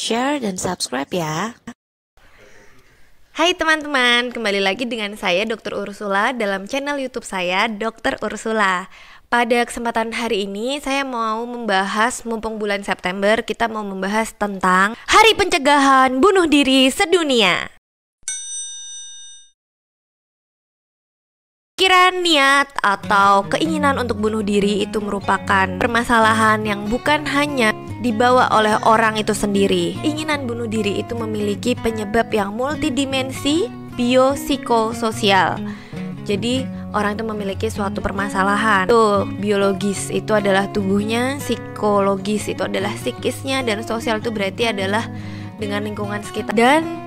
share, dan subscribe ya. Hai teman-teman, kembali lagi dengan saya Dr. Ursula dalam channel YouTube saya Dr. Ursula. Pada kesempatan hari ini saya mau membahas, mumpung bulan September, kita mau membahas tentang Hari Pencegahan Bunuh Diri Sedunia. Pikiran, niat, atau keinginan untuk bunuh diri itu merupakan permasalahan yang bukan hanya dibawa oleh orang itu sendiri. Keinginan bunuh diri itu memiliki penyebab yang multidimensi biopsikososial. Jadi orang itu memiliki suatu permasalahan. Tuh, biologis itu adalah tubuhnya, psikologis itu adalah psikisnya, dan sosial itu berarti adalah dengan lingkungan sekitar. Dan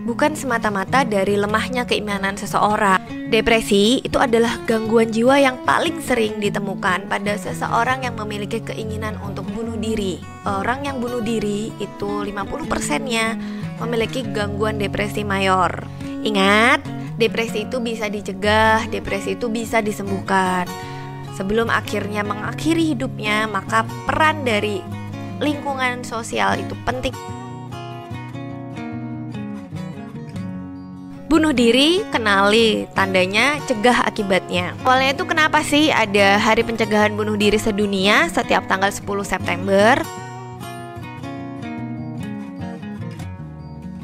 bukan semata-mata dari lemahnya keimanan seseorang. Depresi itu adalah gangguan jiwa yang paling sering ditemukan pada seseorang yang memiliki keinginan untuk bunuh diri. Orang yang bunuh diri itu 50%-nya memiliki gangguan depresi mayor. Ingat, depresi itu bisa dicegah, depresi itu bisa disembuhkan. Sebelum akhirnya mengakhiri hidupnya, maka peran dari lingkungan sosial itu penting. Bunuh diri, kenali tandanya, cegah akibatnya. Awalnya itu kenapa sih ada Hari Pencegahan Bunuh Diri Sedunia setiap tanggal 10 September?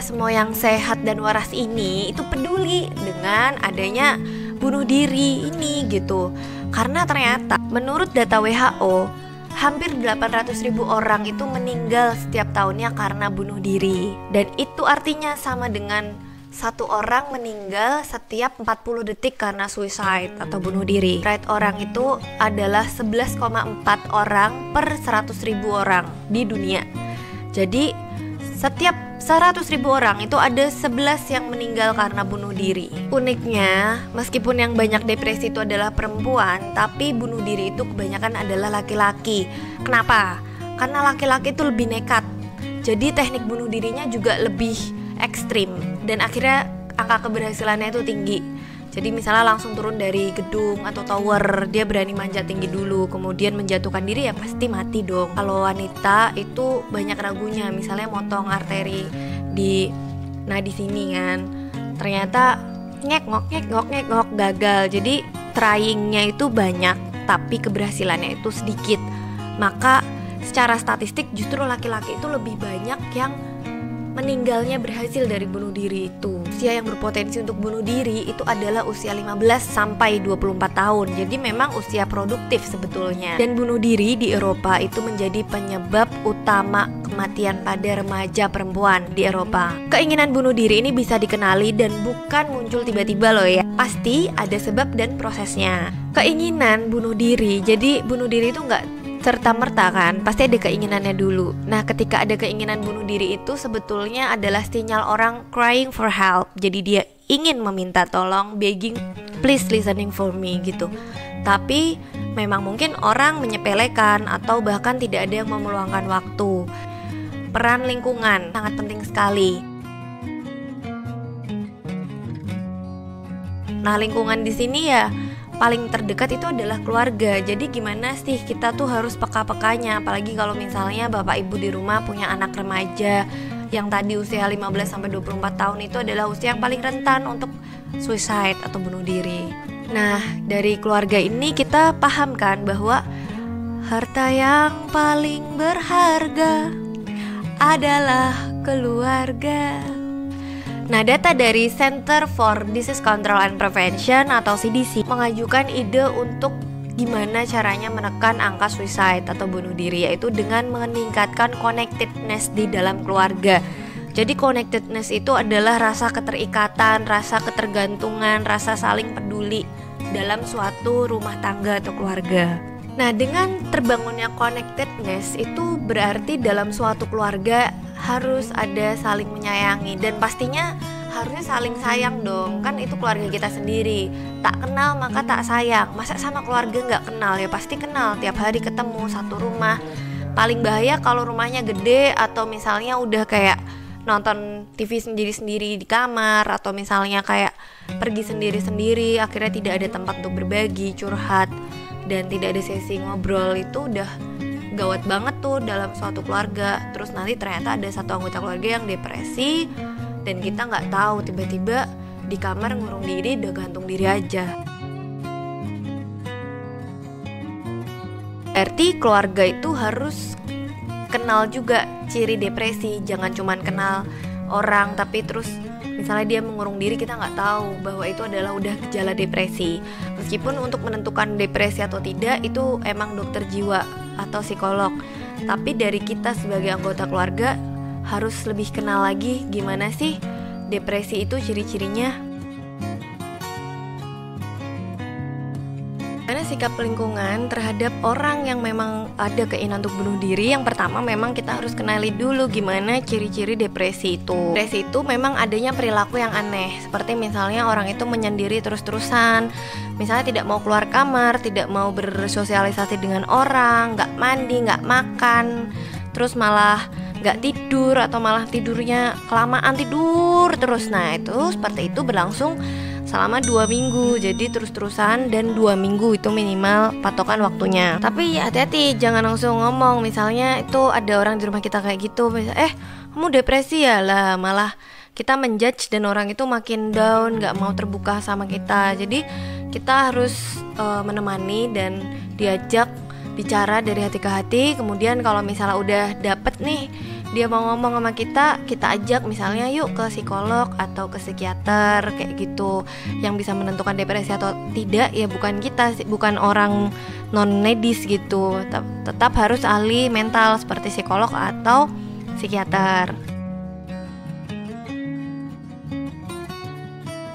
Semua yang sehat dan waras ini itu peduli dengan adanya bunuh diri ini gitu. Karena ternyata menurut data WHO, hampir 800.000 orang itu meninggal setiap tahunnya karena bunuh diri. Dan itu artinya sama dengan satu orang meninggal setiap 40 detik karena suicide atau bunuh diri. Rate orang itu adalah 11,4 orang per 100.000 orang di dunia. Jadi setiap 100.000 orang itu ada 11 yang meninggal karena bunuh diri. Uniknya, meskipun yang banyak depresi itu adalah perempuan, tapi bunuh diri itu kebanyakan adalah laki-laki. Kenapa? Karena laki-laki itu lebih nekat. Jadi teknik bunuh dirinya juga lebih ekstrim dan akhirnya angka keberhasilannya itu tinggi. Jadi misalnya langsung turun dari gedung atau tower, dia berani manjat tinggi dulu, kemudian menjatuhkan diri, ya pasti mati dong. Kalau wanita itu banyak ragunya, misalnya motong arteri di sini kan, ternyata ngek-ngok gagal. Jadi tryingnya itu banyak tapi keberhasilannya itu sedikit. Maka secara statistik justru laki-laki itu lebih banyak yang meninggalnya berhasil dari bunuh diri itu. Usia yang berpotensi untuk bunuh diri itu adalah usia 15 sampai 24 tahun. Jadi memang usia produktif sebetulnya. Dan bunuh diri di Eropa itu menjadi penyebab utama kematian pada remaja perempuan di Eropa. Keinginan bunuh diri ini bisa dikenali dan bukan muncul tiba-tiba loh ya. Pasti ada sebab dan prosesnya. Keinginan bunuh diri, jadi bunuh diri itu nggak serta-merta kan, pasti ada keinginannya dulu. Nah, ketika ada keinginan bunuh diri itu sebetulnya adalah sinyal orang crying for help. Jadi dia ingin meminta tolong, begging, please listening for me gitu. Tapi memang mungkin orang menyepelekan atau bahkan tidak ada yang meluangkan waktu. Peran lingkungan sangat penting sekali. Nah, lingkungan di sini ya paling terdekat itu adalah keluarga. Jadi gimana sih kita tuh harus peka-pekanya, apalagi kalau misalnya bapak ibu di rumah punya anak remaja yang tadi usia 15-24 tahun itu adalah usia yang paling rentan untuk suicide atau bunuh diri. Nah, dari keluarga ini kita pahamkan bahwa harta yang paling berharga adalah keluarga. Nah, data dari Center for Disease Control and Prevention atau CDC mengajukan ide untuk gimana caranya menekan angka suicide atau bunuh diri, yaitu dengan meningkatkan connectedness di dalam keluarga. Jadi connectedness itu adalah rasa keterikatan, rasa ketergantungan, rasa saling peduli dalam suatu rumah tangga atau keluarga. Nah, dengan terbangunnya connectedness itu berarti dalam suatu keluarga harus ada saling menyayangi, dan pastinya harusnya saling sayang dong. Kan itu keluarga kita sendiri. Tak kenal maka tak sayang. Masa sama keluarga nggak kenal? Ya pasti kenal, tiap hari ketemu satu rumah. Paling bahaya kalau rumahnya gede atau misalnya udah kayak nonton TV sendiri-sendiri di kamar, atau misalnya kayak pergi sendiri-sendiri, akhirnya tidak ada tempat untuk berbagi, curhat, dan tidak ada sesi ngobrol. Itu udah gawat banget tuh dalam suatu keluarga. Terus nanti ternyata ada satu anggota keluarga yang depresi dan kita nggak tahu, tiba-tiba di kamar ngurung diri, udah gantung diri aja. Berarti keluarga itu harus kenal juga ciri depresi. Jangan cuman kenal orang tapi terus misalnya dia mengurung diri, kita nggak tahu bahwa itu adalah udah gejala depresi. Meskipun untuk menentukan depresi atau tidak itu emang dokter jiwa atau psikolog, tapi dari kita sebagai anggota keluarga harus lebih kenal lagi gimana sih depresi itu ciri-cirinya. Karena sikap lingkungan terhadap orang yang memang ada keinginan untuk bunuh diri, yang pertama memang kita harus kenali dulu gimana ciri-ciri depresi itu. Depresi itu memang adanya perilaku yang aneh, seperti misalnya orang itu menyendiri terus-terusan, misalnya tidak mau keluar kamar, tidak mau bersosialisasi dengan orang, nggak mandi, nggak makan, terus malah nggak tidur atau malah tidurnya kelamaan tidur terus. Nah itu seperti itu berlangsung selama 2 minggu, jadi terus-terusan, dan 2 minggu itu minimal patokan waktunya. Tapi hati-hati, jangan langsung ngomong. Misalnya itu ada orang di rumah kita kayak gitu, kamu depresi ya lah, malah kita menjudge dan orang itu makin down, gak mau terbuka sama kita. Jadi kita harus menemani dan diajak bicara dari hati ke hati. Kemudian kalau misalnya udah dapet nih dia mau ngomong sama kita ajak misalnya yuk ke psikolog atau ke psikiater kayak gitu. Yang bisa menentukan depresi atau tidak ya bukan kita, bukan orang non medis gitu. Tetap harus ahli mental seperti psikolog atau psikiater.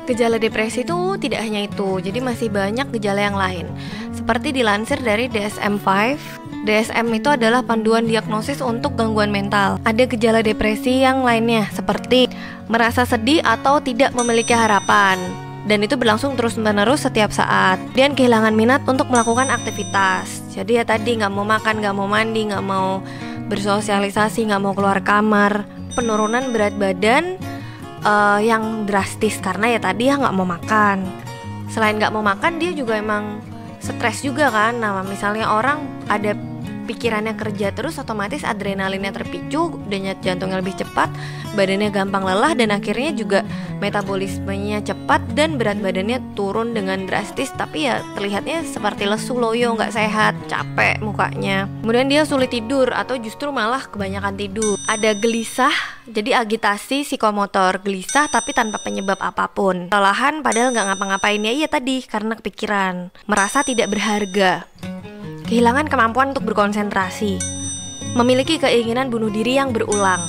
Gejala depresi itu tidak hanya itu, jadi masih banyak gejala yang lain. Seperti dilansir dari DSM-5, DSM itu adalah panduan diagnosis untuk gangguan mental. Ada gejala depresi yang lainnya, seperti merasa sedih atau tidak memiliki harapan, dan itu berlangsung terus-menerus setiap saat. Dan kehilangan minat untuk melakukan aktivitas. Jadi ya tadi, gak mau makan, gak mau mandi, gak mau bersosialisasi, gak mau keluar kamar. Penurunan berat badan yang drastis karena ya tadi ya nggak mau makan. Selain nggak mau makan, dia juga emang stres juga kan. Nah misalnya orang ada pikirannya kerja terus, otomatis adrenalinnya terpicu, denyut jantungnya lebih cepat, badannya gampang lelah, dan akhirnya juga metabolismenya cepat dan berat badannya turun dengan drastis. Tapi ya terlihatnya seperti lesu, loyo, nggak sehat, capek mukanya. Kemudian dia sulit tidur atau justru malah kebanyakan tidur. Ada gelisah, jadi agitasi psikomotor, gelisah tapi tanpa penyebab apapun. Kelelahan padahal nggak ngapa-ngapain, ya iya tadi karena kepikiran. Merasa tidak berharga, kehilangan kemampuan untuk berkonsentrasi, memiliki keinginan bunuh diri yang berulang.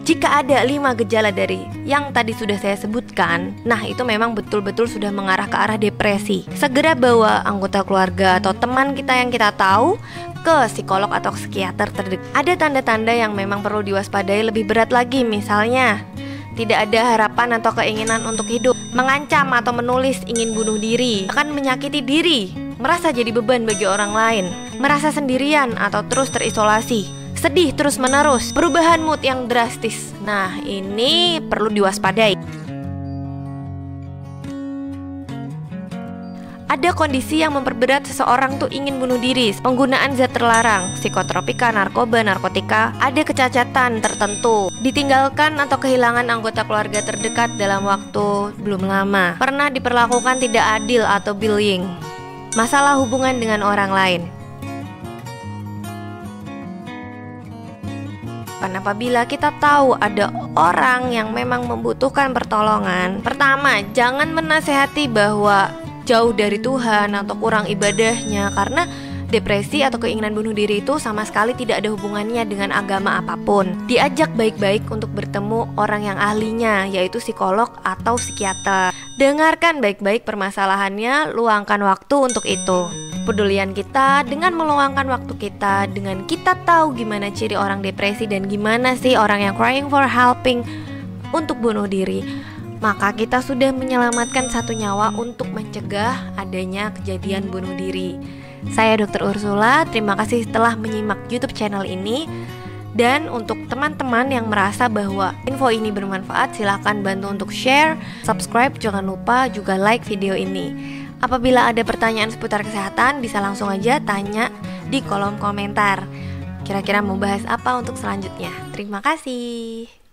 Jika ada 5 gejala dari yang tadi sudah saya sebutkan, nah itu memang betul-betul sudah mengarah ke arah depresi. Segera bawa anggota keluarga atau teman kita yang kita tahu ke psikolog atau psikiater terdekat. Ada tanda-tanda yang memang perlu diwaspadai lebih berat lagi, misalnya tidak ada harapan atau keinginan untuk hidup, mengancam atau menulis ingin bunuh diri, akan menyakiti diri, merasa jadi beban bagi orang lain, merasa sendirian atau terus terisolasi, sedih terus-menerus, perubahan mood yang drastis. Nah, ini perlu diwaspadai. Ada kondisi yang memperberat seseorang tuh ingin bunuh diri, penggunaan zat terlarang, psikotropika, narkoba, narkotika, ada kecacatan tertentu, ditinggalkan atau kehilangan anggota keluarga terdekat dalam waktu belum lama, pernah diperlakukan tidak adil atau bullying, masalah hubungan dengan orang lain. Apabila kita tahu ada orang yang memang membutuhkan pertolongan, pertama, jangan menasehati bahwa jauh dari Tuhan atau kurang ibadahnya, karena depresi atau keinginan bunuh diri itu sama sekali tidak ada hubungannya dengan agama apapun. Diajak baik-baik untuk bertemu orang yang ahlinya, yaitu psikolog atau psikiater. Dengarkan baik-baik permasalahannya, luangkan waktu untuk itu. Pedulian kita dengan meluangkan waktu kita, dengan kita tahu gimana ciri orang depresi dan gimana sih orang yang crying for helping untuk bunuh diri, maka kita sudah menyelamatkan satu nyawa untuk mencegah adanya kejadian bunuh diri. Saya Dr. Ursula, terima kasih telah menyimak YouTube channel ini. Dan untuk teman-teman yang merasa bahwa info ini bermanfaat, silahkan bantu untuk share, subscribe, jangan lupa juga like video ini. Apabila ada pertanyaan seputar kesehatan, bisa langsung aja tanya di kolom komentar. Kira-kira mau bahas apa untuk selanjutnya? Terima kasih.